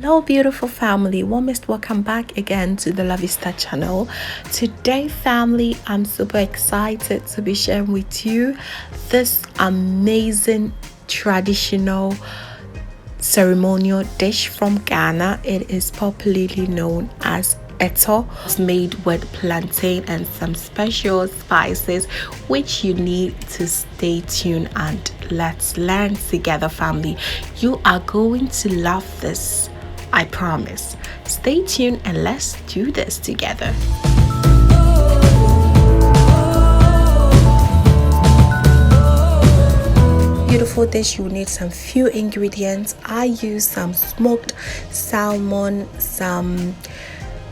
Hello beautiful family, warmest welcome back again to the La Vista channel. Today family, I'm super excited to be sharing with you this amazing traditional ceremonial dish from Ghana. It is popularly known as eto. It's made with plantain and some special spices which you need to stay tuned and let's learn together family. You are going to love this, I promise. Stay tuned and let's do this together. Beautiful dish, you need some few ingredients. I use some smoked salmon, some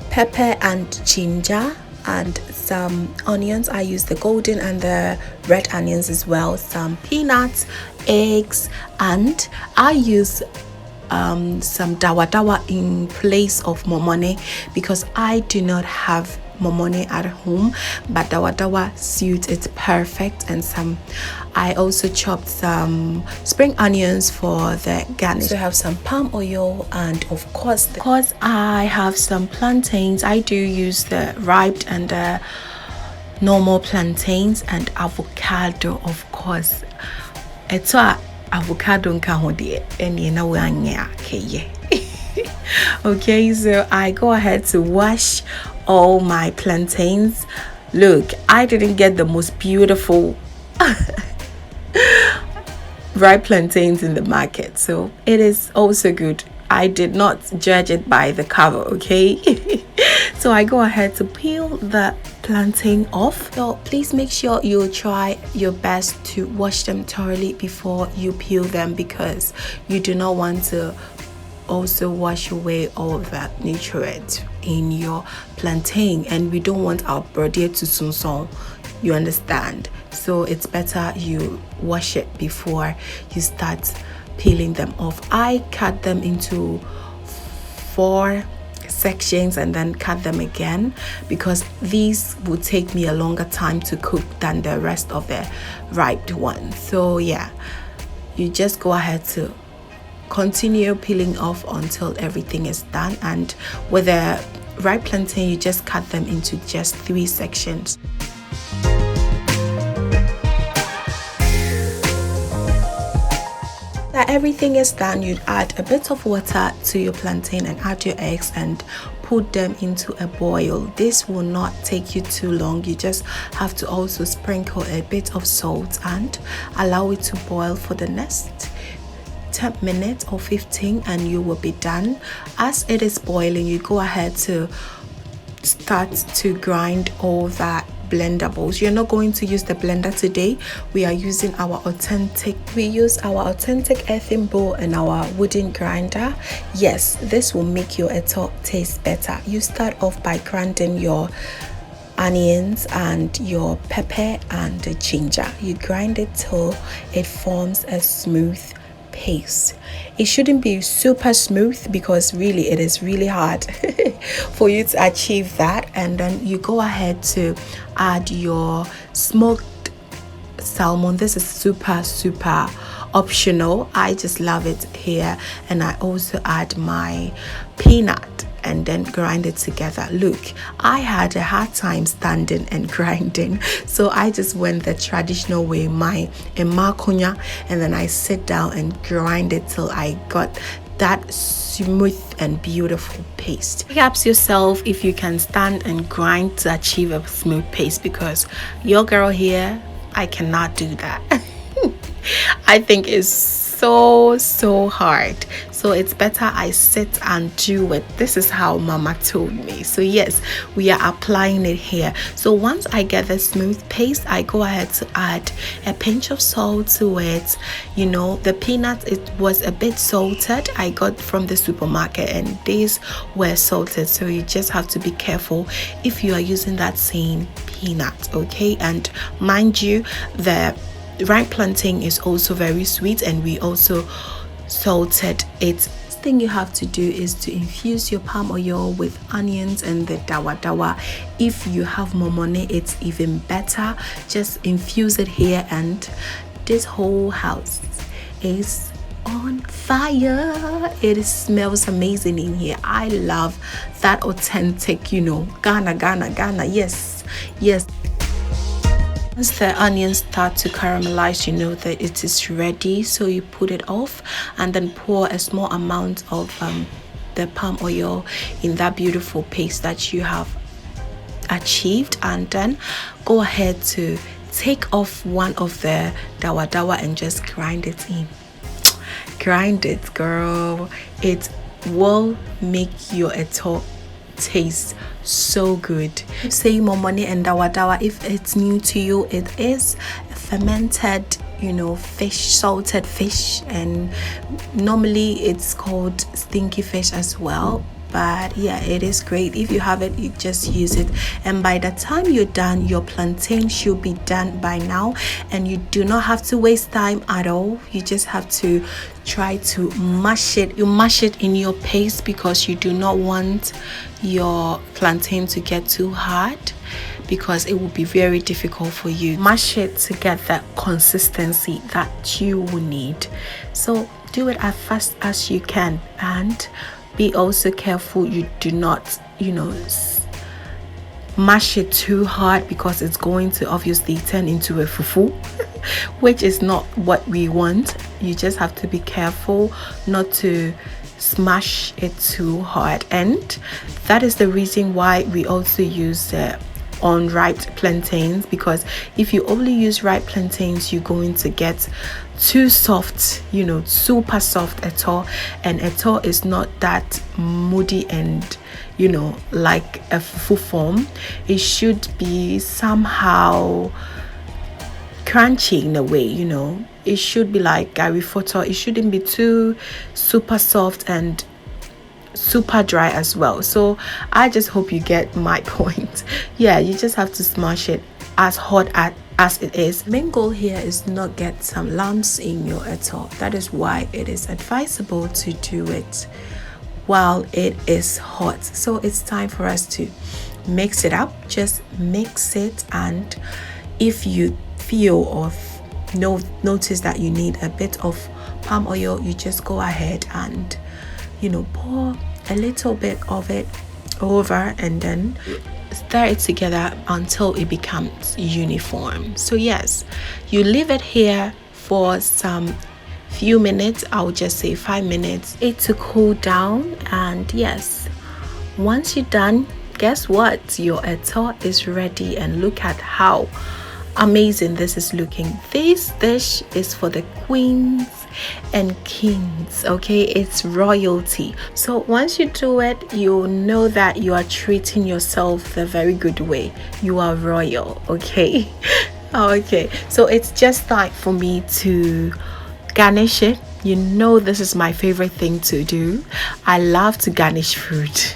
pepper and ginger, and some onions. I use the golden and the red onions as well, some peanuts, eggs, and I use some dawadawa in place of momone because I do not have momone at home, but dawadawa suits it perfect. And some I also chopped some spring onions for the garnish. So I have some palm oil, and of course because I have some plantains, I do use the ripe and the normal plantains, and avocado, of course. It's avocado nka ho de eni na we anya keye. Okay, so I go ahead to wash all my plantains. Look, I didn't get the most beautiful ripe plantains in the market, so it is also good. I did not judge it by the cover, okay? So I go ahead to peel the plantain off. So please make sure you try your best to wash them thoroughly before you peel them, because you do not want to also wash away all that nutrient in your plantain, and we don't want our body to sunson, you understand? So it's better you wash it before you start peeling them off. I cut them into 4 sections and then cut them again because these will take me a longer time to cook than the rest of the ripe ones. So yeah, you just go ahead to continue peeling off until everything is done. And with the ripe plantain, you just cut them into just 3 sections. Everything is done, you'd add a bit of water to your plantain and add your eggs and put them into a boil. This will not take you too long. You just have to also sprinkle a bit of salt and allow it to boil for the next 10 minutes or 15 and you will be done. As it is boiling, you go ahead to start to grind all that blendables. You're not going to use the blender today. We use our authentic earthen bowl and our wooden grinder. Yes, this will make your eto taste better. You start off by grinding your onions and your pepper and the ginger. You grind it till it forms a smooth paste. It shouldn't be super smooth because really it is really hard for you to achieve that. And then you go ahead to add your smoked salmon. This is super optional. I just love it here. And I also add my peanut and then grind it together. Look, I had a hard time standing and grinding, so I just went the traditional way, my emakonya, and then I sit down and grind it till I got that smooth and beautiful paste. Perhaps yourself if you can stand and grind to achieve a smooth paste, because your girl here, I cannot do that. I think it's so hard, so it's better I sit and do it. This is how mama told me. So yes, we are applying it here. So once I get the smooth paste, I go ahead to add a pinch of salt to it. You know, the peanuts, it was a bit salted. I got from the supermarket and these were salted, so you just have to be careful if you are using that same peanut, okay? And mind you, the ripe plantain is also very sweet and we also salted it. Thing you have to do is to infuse your palm oil with onions and the dawadawa. If you have momone, it's even better. Just infuse it here and this whole house is on fire. It smells amazing in here. I love that authentic, you know, Ghana. Yes. Once the onions start to caramelize, you know that it is ready. So you put it off and then pour a small amount of the palm oil in that beautiful paste that you have achieved, and then go ahead to take off one of the dawadawa and just grind it in. Grind it, girl. It will make your eto taste so good. Say more money and dawadawa, if it's new to you, it is fermented, you know, fish, salted fish, and normally it's called stinky fish as well. But yeah, it is great. If you have it, you just use it, and by the time you're done, your plantain should be done by now, and you do not have to waste time at all. You just have to try to mash it. You mash it in your paste because you do not want your plantain to get too hard, because it will be very difficult for you. Mash it to get that consistency that you will need. So do it as fast as you can, and be also careful you do not, you know, mash it too hard, because it's going to obviously turn into a fufu which is not what we want. You just have to be careful not to smash it too hard, and that is the reason why we also use unripe plantains, because if you only use ripe plantains, you're going to get too soft, you know, super soft at all, and at all is not that moody and, you know, like a fufu form. It should be somehow crunchy in a way, you know. It should be like gari photo. It shouldn't be too super soft and super dry as well. So I just hope you get my point. Yeah, you just have to smash it as hot as it is. Main goal here is not get some lumps in your eto. That is why it is advisable to do it while it is hot. So it's time for us to mix it up. Just mix it, and if you feel or notice that you need a bit of palm oil, you just go ahead and, you know, pour a little bit of it over and then stir it together until it becomes uniform. So yes, you leave it here for some few minutes. I would just say 5 minutes, it to cool down. And yes, once you're done, guess what, your eto is ready. And look at how amazing this is looking. This dish is for the queens and kings, okay? It's royalty. So once you do it, you'll know that you are treating yourself the very good way. You are royal, okay? Okay, so it's just time for me to garnish it. You know, this is my favorite thing to do. I love to garnish fruit.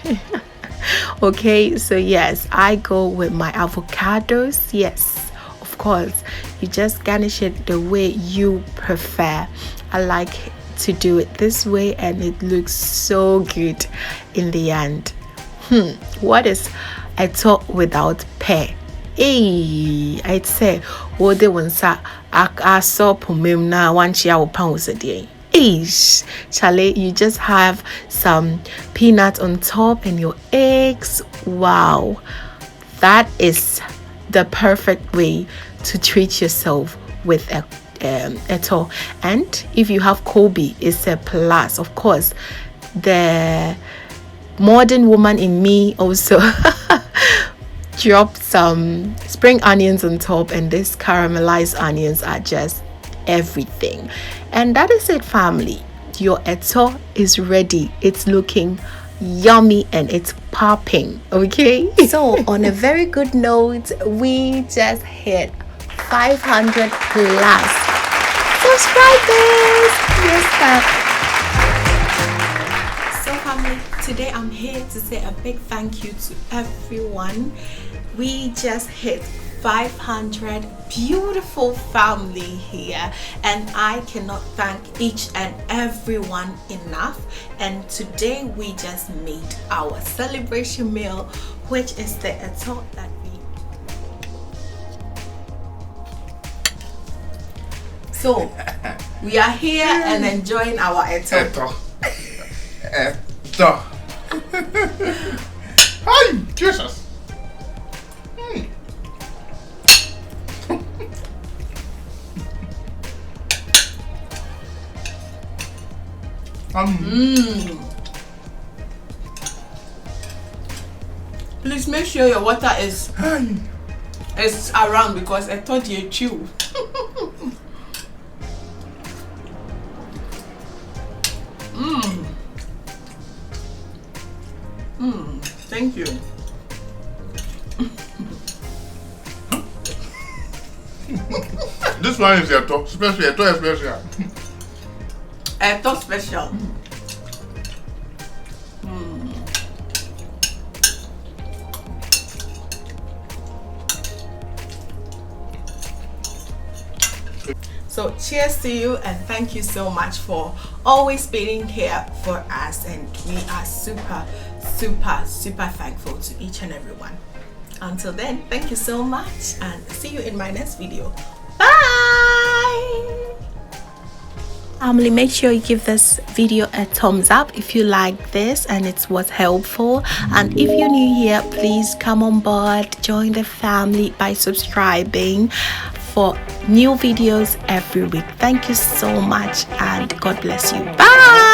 Okay, so yes, I go with my avocados. Yes, of course, you just garnish it the way you prefer. I like to do it this way, and it looks so good in the end. What is a top without pear? Hey, I'd say what they want sa I saw pumim na 1 chia pounds a day. Ish, Charlie, you just have some peanuts on top and your eggs. Wow, that is the perfect way to treat yourself with a eto. And if you have Kobe, it's a plus. Of course, the modern woman in me also drop some spring onions on top, and these caramelized onions are just everything. And that is it, family. Your eto is ready. It's looking yummy and it's popping, okay? So on a very good note, we just hit 500 plus subscribers. Yes, so family, today I'm here to say a big thank you to everyone. We just hit 500 beautiful family here, and I cannot thank each and everyone enough. And today we just made our celebration meal, which is the eto that we so We are here and enjoying our eto. Hi, Jesus. Please make sure your water is around because I thought you chew. Thank you. This one is a top special. A top special. So cheers to you and thank you so much for always being here for us, and we are super thankful to each and every one. Until then, thank you so much and see you in my next video. Bye! Family, make sure you give this video a thumbs up if you like this and it was helpful, and if you're new here, please come on board, join the family by subscribing for new videos every week. Thank you so much and God bless you. Bye.